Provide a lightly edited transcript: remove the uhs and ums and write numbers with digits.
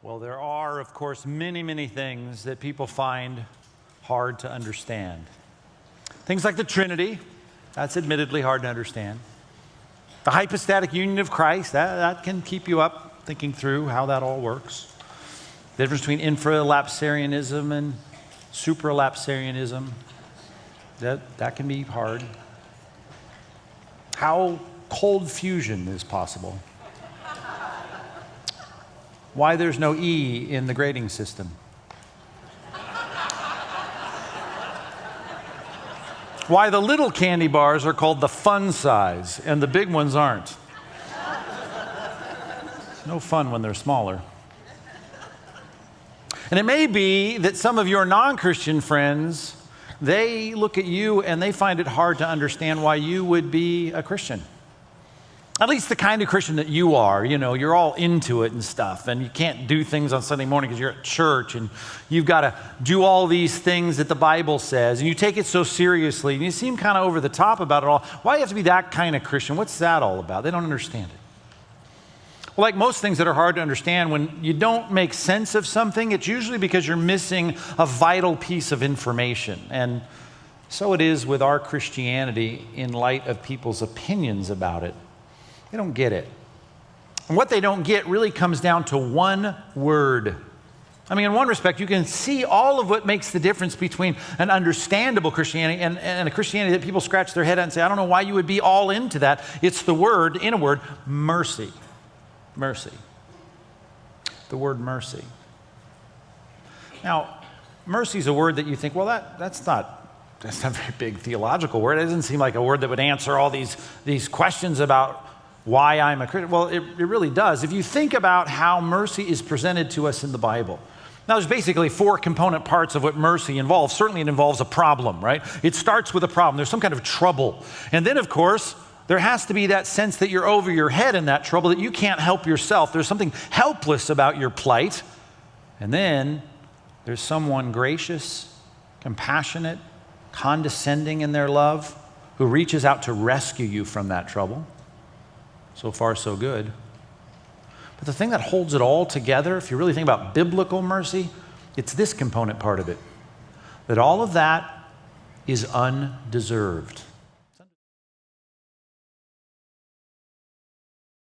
Well, there are, of course, many, many things that people find hard to understand. Things like the Trinity, that's admittedly hard to understand. The hypostatic union of Christ, that can keep you up thinking through how that all works. The difference between infralapsarianism and supralapsarianism, that can be hard. How cold fusion is possible. Why there's no E in the grading system. Why the little candy bars are called the fun size and the big ones aren't. It's no fun when they're smaller. And it may be that some of your non-Christian friends, they look at you and they find it hard to understand why you would be a Christian. At least the kind of Christian that you are. You know, you're all into it and stuff, and you can't do things on Sunday morning because you're at church, and you've got to do all these things that the Bible says, and you take it so seriously, and you seem kind of over the top about it all. Why do you have to be that kind of Christian? What's that all about? They don't understand it. Well, like most things that are hard to understand, when you don't make sense of something, it's usually because you're missing a vital piece of information. And so it is with our Christianity in light of people's opinions about it. They don't get it. And what they don't get really comes down to one word. I mean, in one respect, you can see all of what makes the difference between an understandable Christianity and a Christianity that people scratch their head at and say, I don't know why you would be all into that. It's the word, in a word, mercy. Mercy. The word mercy. Now, mercy is a word that you think, well, that's not a very big theological word. It doesn't seem like a word that would answer all these questions about why I'm a Christian. Well, it really does. If you think about how mercy is presented to us in the Bible. Now, there's basically four component parts of what mercy involves. Certainly it involves a problem, right? It starts with a problem. There's some kind of trouble. And then, of course, there has to be that sense that you're over your head in that trouble, that you can't help yourself. There's something helpless about your plight. And then there's someone gracious, compassionate, condescending in their love, who reaches out to rescue you from that trouble. So far, so good. But the thing that holds it all together, if you really think about biblical mercy, it's this component part of it. That all of that is undeserved.